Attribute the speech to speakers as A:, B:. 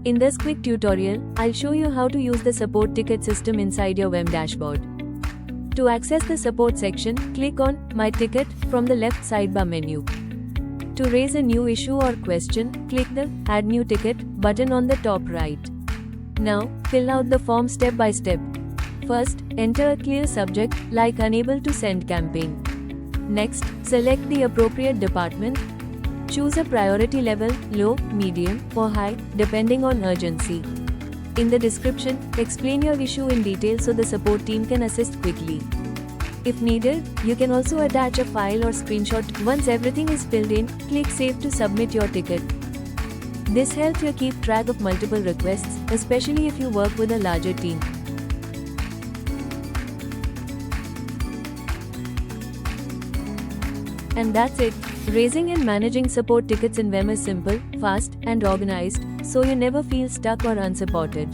A: In this quick tutorial, I'll show you how to use the support ticket system inside your WAM dashboard. To access the support section, click on My Ticket from the left sidebar menu. To raise a new issue or question, click the Add New Ticket button on the top right. Now, fill out the form step by step. First, enter a clear subject, like Unable to Send campaign. Next, select the appropriate department. Choose a priority level, low, medium, or high, depending on urgency. In the description, explain your issue in detail so the support team can assist quickly. If needed, you can also attach a file or screenshot. Once everything is filled in, click Save to submit your ticket. This helps you keep track of multiple requests, especially if you work with a larger team. And that's it. Raising and managing support tickets in WAM is simple, fast, and organized, so you never feel stuck or unsupported.